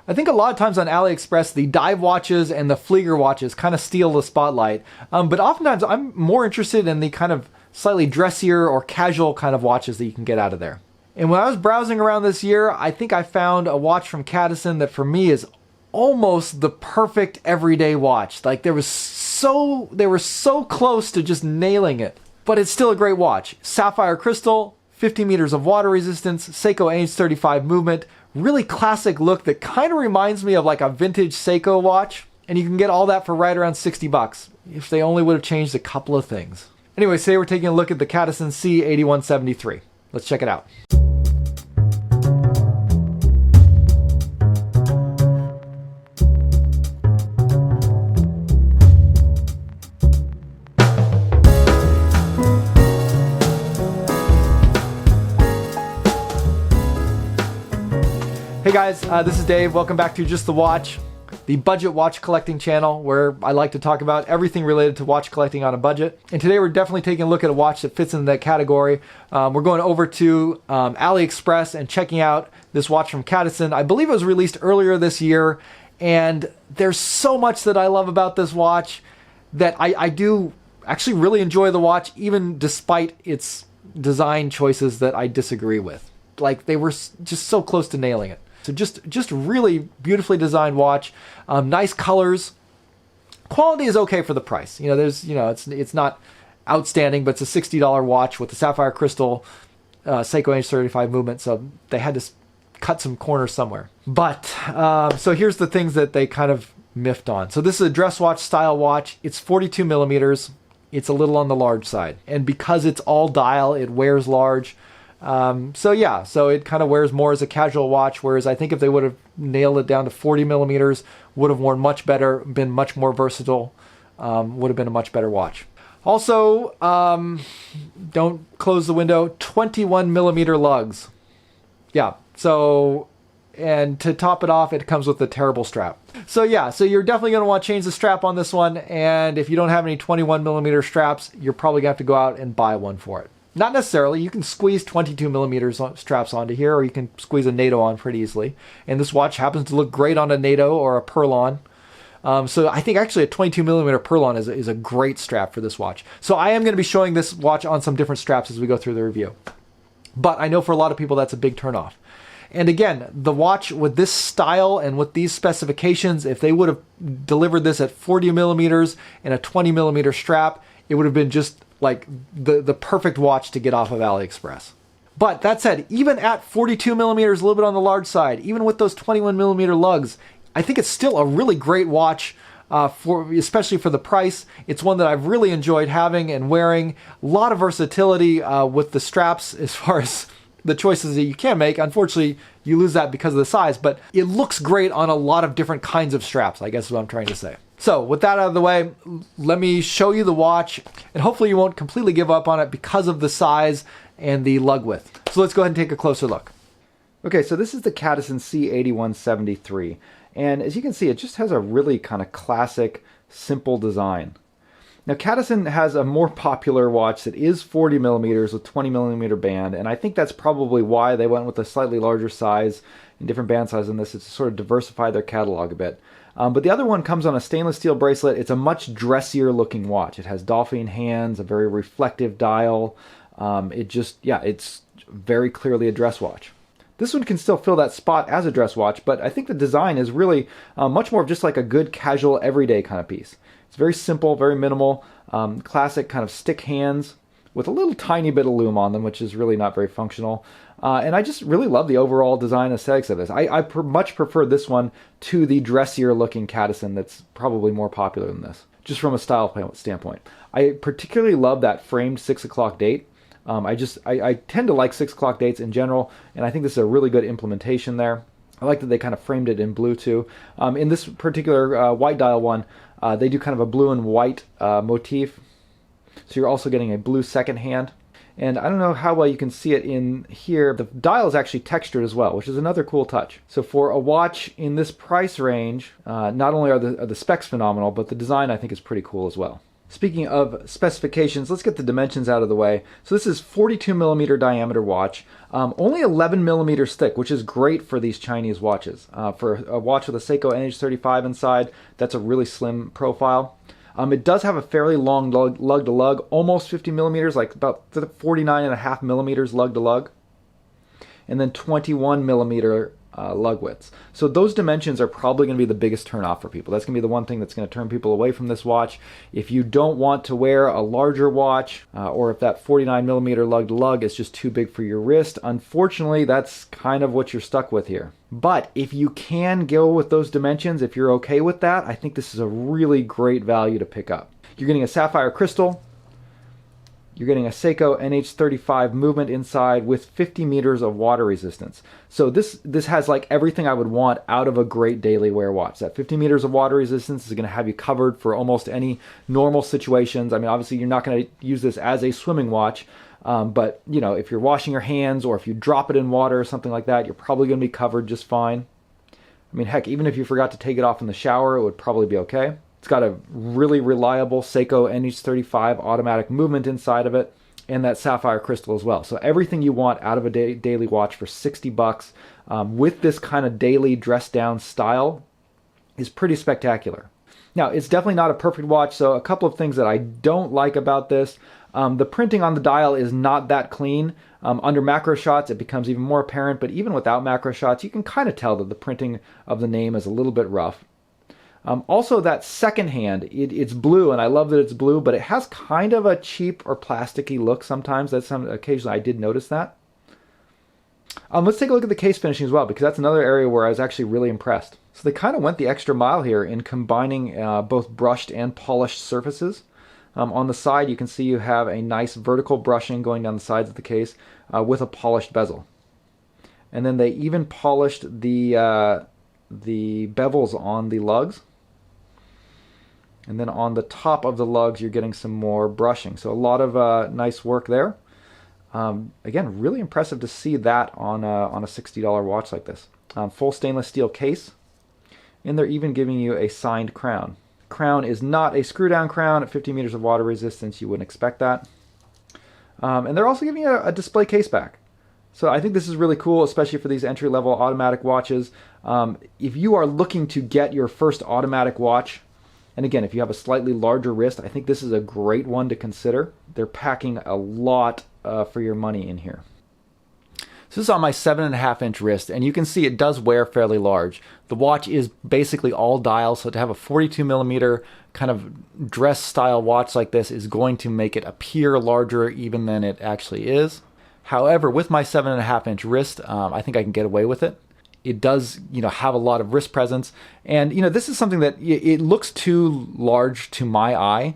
I think a lot of times on AliExpress, the dive watches and the Flieger watches kind of steal the spotlight. But oftentimes I'm more interested in the kind of slightly dressier or casual kind of watches that you can get out of there. And when I was browsing around this year, I think I found a watch from Cadisen that for me is almost the perfect everyday watch. Like they were so close to just nailing it, but it's still a great watch. Sapphire crystal, 50 meters of water resistance, Seiko AH35 movement, really classic look that kind of reminds me of like a vintage Seiko watch. And you can get all that for right around 60 bucks if they only would have changed a couple of things. Anyway, today we're taking a look at the Cadisen C8173. Let's check it out. Hey guys, this is Dave. Welcome back to Just the Watch, the budget watch collecting channel where I like to talk about everything related to watch collecting on a budget. And today we're definitely taking a look at a watch that fits in that category. We're going over to AliExpress and checking out this watch from Cadisen. I believe it was released earlier this year, and there's so much that I love about this watch that I do actually really enjoy the watch, even despite its design choices that I disagree with. Like they were just so close to nailing it. So just really beautifully designed watch, nice colors. Quality is okay for the price. It's not outstanding, but it's a $60 watch with the sapphire crystal Seiko AH35 movement. So they had to cut some corners somewhere. But so here's the things that they kind of miffed on. So this is a dress watch style watch. It's 42 millimeters. It's a little on the large side, and because it's all dial, it wears large. So it kind of wears more as a casual watch, whereas I think if they would have nailed it down to 40 millimeters, would have worn much better, been much more versatile, would have been a much better watch. Also, don't close the window, 21 millimeter lugs. Yeah, so, and to top it off, it comes with a terrible strap. So you're definitely going to want to change the strap on this one, and if you don't have any 21 millimeter straps, you're probably going to have to go out and buy one for it. Not necessarily. You can squeeze 22 millimeters straps onto here, or you can squeeze a NATO on pretty easily. And this watch happens to look great on a NATO or a Perlon. So I think actually a 22 millimeter Perlon is a great strap for this watch. So I am going to be showing this watch on some different straps as we go through the review. But I know for a lot of people that's a big turnoff. And again, the watch with this style and with these specifications, if they would have delivered this at 40 millimeters and a 20 millimeter strap, it would have been just like the perfect watch to get off of AliExpress. But that said, even at 42 millimeters, a little bit on the large side, even with those 21 millimeter lugs, I think it's still a really great watch, especially for the price. It's one that I've really enjoyed having and wearing. A lot of versatility with the straps as far as the choices that you can make. Unfortunately, you lose that because of the size, but it looks great on a lot of different kinds of straps, I guess is what I'm trying to say. So with that out of the way, let me show you the watch, and hopefully you won't completely give up on it because of the size and the lug width. So let's go ahead and take a closer look. Okay, so this is the Cadisen C8173, and as you can see, it just has a really kind of classic, simple design. Now Cadisen has a more popular watch that is 40 millimeters with 20 millimeter band, and I think that's probably why they went with a slightly larger size and different band size in this, is to sort of diversify their catalog a bit. But the other one comes on a stainless steel bracelet. It's a much dressier looking watch. It has dolphin hands, a very reflective dial. It's very clearly a dress watch. This one can still fill that spot as a dress watch, but I think the design is really much more of just like a good casual everyday kind of piece. It's very simple, very minimal, classic kind of stick hands with a little tiny bit of lume on them, which is really not very functional. And I just really love the overall design aesthetics of this. I much prefer this one to the dressier looking Cadisen that's probably more popular than this, just from a style standpoint. I particularly love that framed 6 o'clock date. I tend to like 6 o'clock dates in general, and I think this is a really good implementation there. I like that they kind of framed it in blue too. In this particular white dial one, they do kind of a blue and white motif. So you're also getting a blue second hand. And I don't know how well you can see it in here. The dial is actually textured as well, which is another cool touch. So for a watch in this price range, not only are the specs phenomenal, but the design I think is pretty cool as well. Speaking of specifications, let's get the dimensions out of the way. So this is 42 millimeter diameter watch, only 11 millimeters thick, which is great for these Chinese watches. For a watch with a Seiko NH35 inside, that's a really slim profile. It does have a fairly long lug to lug, almost 50 millimeters, like about 49.5 millimeters lug to lug, and then 21 millimeter lug widths. So those dimensions are probably going to be the biggest turnoff for people. That's going to be the one thing that's going to turn people away from this watch. If you don't want to wear a larger watch, or if that 49 millimeter lug to lug is just too big for your wrist, unfortunately that's kind of what you're stuck with here. But if you can go with those dimensions, if you're okay with that, I think this is a really great value to pick up. You're getting a sapphire crystal. You're getting a Seiko NH35 movement inside with 50 meters of water resistance. So this has like everything I would want out of a great daily wear watch. That 50 meters of water resistance is going to have you covered for almost any normal situations. I mean, obviously you're not going to use this as a swimming watch, but you know, if you're washing your hands or if you drop it in water or something like that, you're probably going to be covered just fine. I mean, heck, even if you forgot to take it off in the shower, it would probably be okay. It's got a really reliable Seiko NH35 automatic movement inside of it, and that sapphire crystal as well. So everything you want out of a daily watch for 60 bucks with this kind of daily dress down style is pretty spectacular. Now, it's definitely not a perfect watch, so a couple of things that I don't like about this. The printing on the dial is not that clean. Under macro shots, it becomes even more apparent, but even without macro shots, you can kind of tell that the printing of the name is a little bit rough. Also, that second hand, it's blue, and I love that it's blue, but it has kind of a cheap or plasticky look sometimes. Occasionally I did notice that. Let's take a look at the case finishing as well, because that's another area where I was actually really impressed. So they kind of went the extra mile here in combining both brushed and polished surfaces. On the side, you can see you have a nice vertical brushing going down the sides of the case with a polished bezel. And then they even polished the bevels on the lugs. And then on the top of the lugs, you're getting some more brushing. So a lot of nice work there. Again, really impressive to see that on a $60 watch like this. Full stainless steel case. And they're even giving you a signed crown. Crown is not a screw down crown at 50 meters of water resistance. You wouldn't expect that. And they're also giving you a display case back. So I think this is really cool, especially for these entry-level automatic watches. If you are looking to get your first automatic watch, and again, if you have a slightly larger wrist, I think this is a great one to consider. They're packing a lot for your money in here. So this is on my 7.5-inch wrist, and you can see it does wear fairly large. The watch is basically all dial, so to have a 42 millimeter kind of dress style watch like this is going to make it appear larger even than it actually is. However, with my 7.5-inch wrist, I think I can get away with it. It does, have a lot of wrist presence, and this is something that it looks too large to my eye.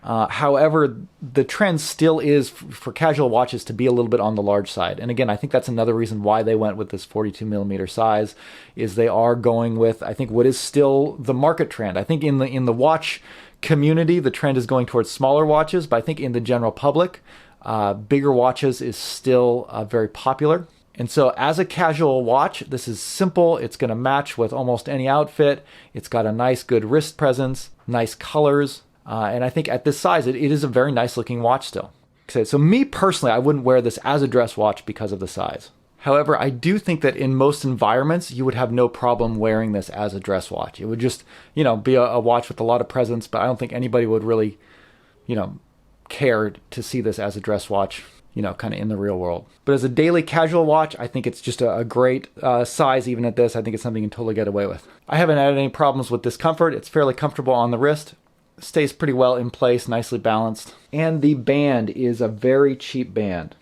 However, the trend still is for casual watches to be a little bit on the large side. And again, I think that's another reason why they went with this 42 millimeter size, is they are going with, I think, what is still the market trend. I think in the watch community, the trend is going towards smaller watches, but I think in the general public, bigger watches is still very popular. And so as a casual watch, this is simple. It's going to match with almost any outfit. It's got a nice, good wrist presence, nice colors. And I think at this size, it is a very nice looking watch still. So me personally, I wouldn't wear this as a dress watch because of the size. However, I do think that in most environments, you would have no problem wearing this as a dress watch. It would just, be a watch with a lot of presence, but I don't think anybody would really, care to see this as a dress watch, kind of in the real world. But as a daily casual watch, I think it's just a great size even at this. I think it's something you can totally get away with. I haven't had any problems with discomfort. It's fairly comfortable on the wrist. Stays pretty well in place, nicely balanced. And the band is a very cheap band.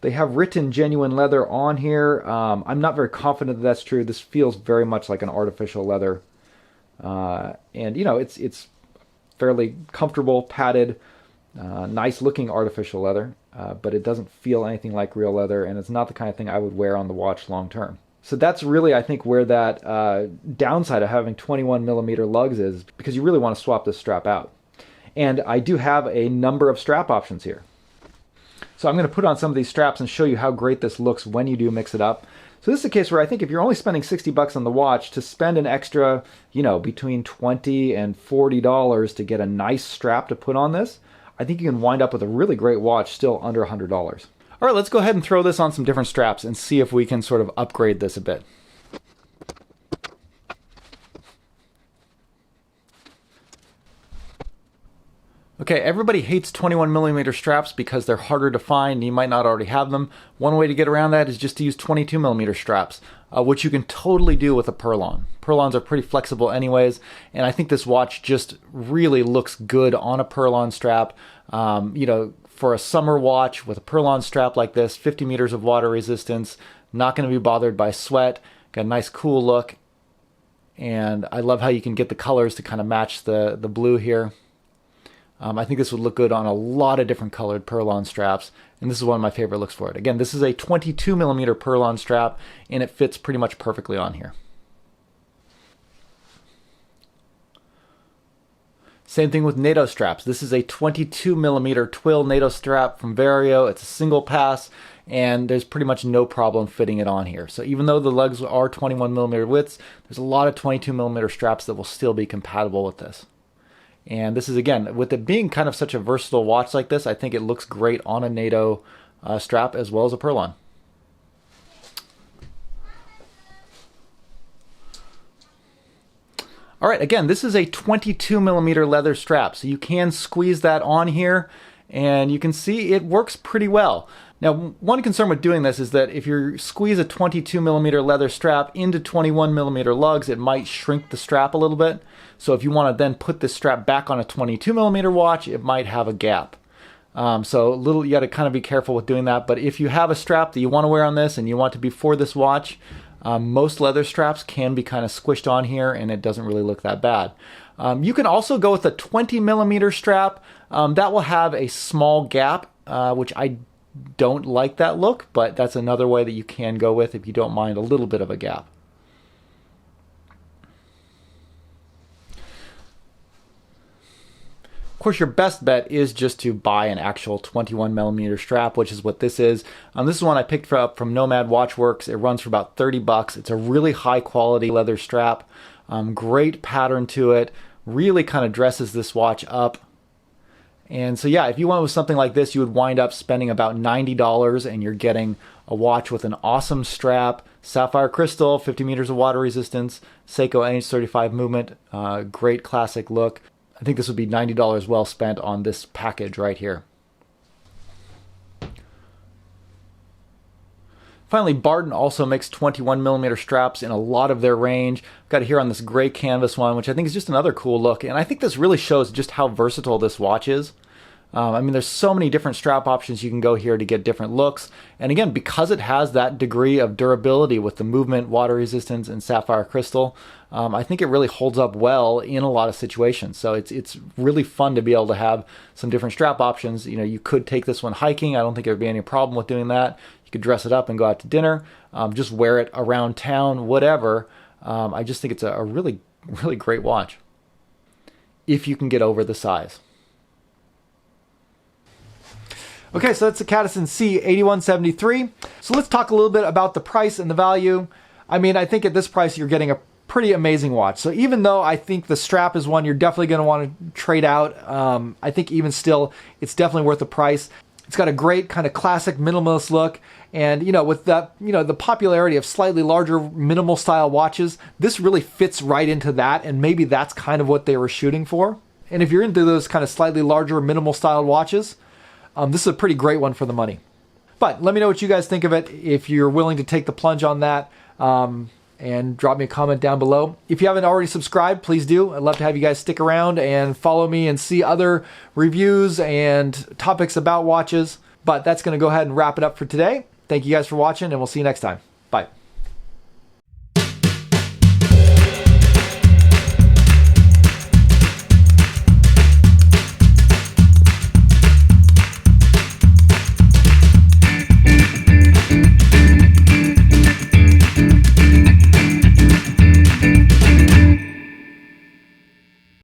They have written genuine leather on here. I'm not very confident that that's true. This feels very much like an artificial leather. And it's fairly comfortable, padded, nice looking artificial leather, but it doesn't feel anything like real leather, and it's not the kind of thing I would wear on the watch long term. So that's really, I think, where that downside of having 21 millimeter lugs is, because you really want to swap this strap out. And I do have a number of strap options here. So I'm going to put on some of these straps and show you how great this looks when you do mix it up. So this is a case where I think if you're only spending 60 bucks on the watch, to spend an extra, you know, between $20 and $40 to get a nice strap to put on this, I think you can wind up with a really great watch still under $100. All right, let's go ahead and throw this on some different straps and see if we can sort of upgrade this a bit. Okay, everybody hates 21mm straps because they're harder to find and you might not already have them. One way to get around that is just to use 22mm straps, which you can totally do with a Perlon. Perlons are pretty flexible anyways, and I think this watch just really looks good on a Perlon strap. You know, for a summer watch with a Perlon strap like this, 50 meters of water resistance, not going to be bothered by sweat, got a nice cool look, and I love how you can get the colors to kind of match the blue here. I think this would look good on a lot of different colored Perlon straps, and this is one of my favorite looks for it. Again, this is a 22mm Perlon strap, and it fits pretty much perfectly on here. Same thing with NATO straps. This is a 22mm twill NATO strap from Vario. It's a single pass, and there's pretty much no problem fitting it on here. So even though the lugs are 21mm widths, there's a lot of 22mm straps that will still be compatible with this. And this is, again, with it being kind of such a versatile watch like this, I think it looks great on a NATO strap as well as a Perlon. All right, again, this is a 22mm leather strap, so you can squeeze that on here, and you can see it works pretty well. Now, one concern with doing this is that if you squeeze a 22mm leather strap into 21mm lugs, it might shrink the strap a little bit. So if you want to then put this strap back on a 22mm watch, it might have a gap. So you got to kind of be careful with doing that. But if you have a strap that you want to wear on this and you want to be for this watch, most leather straps can be kind of squished on here, and it doesn't really look that bad. You can also go with a 20mm strap. That will have a small gap, which I don't like that look, but that's another way that you can go with if you don't mind a little bit of a gap. Of course, your best bet is just to buy an actual 21mm strap, which is what this is. This is one I picked up from Nomad Watchworks. It runs for about 30 bucks. It's a really high quality leather strap. Great pattern to it. Really kind of dresses this watch up. And so yeah, if you went with something like this, you would wind up spending about $90, and you're getting a watch with an awesome strap, sapphire crystal, 50 meters of water resistance, Seiko NH35 movement, great classic look. I think this would be $90 well spent on this package right here. Finally, Barton also makes 21mm straps in a lot of their range. Got it here on this gray canvas one, which I think is just another cool look. And I think this really shows just how versatile this watch is. I mean, there's so many different strap options you can go here to get different looks. And again, because it has that degree of durability with the movement, water resistance, and sapphire crystal, I think it really holds up well in a lot of situations. So it's really fun to be able to have some different strap options. You know, you could take this one hiking. I don't think there would be any problem with doing that. You could dress it up and go out to dinner, just wear it around town, whatever. I just think it's a really, really great watch if you can get over the size. Okay, so that's the Cadisen C8173. So let's talk a little bit about the price and the value. I mean, I think at this price, you're getting a pretty amazing watch. So even though I think the strap is one you're definitely going to want to trade out, I think even still, it's definitely worth the price. It's got a great kind of classic minimalist look. And, you know, with the, the popularity of slightly larger minimal style watches, this really fits right into that. And maybe that's kind of what they were shooting for. And if you're into those kind of slightly larger minimal style watches, this is a pretty great one for the money. But let me know what you guys think of it. If you're willing to take the plunge on that, and drop me a comment down below. If you haven't already subscribed, please do. I'd love to have you guys stick around and follow me and see other reviews and topics about watches. But that's going to go ahead and wrap it up for today. Thank you guys for watching, and we'll see you next time. Bye.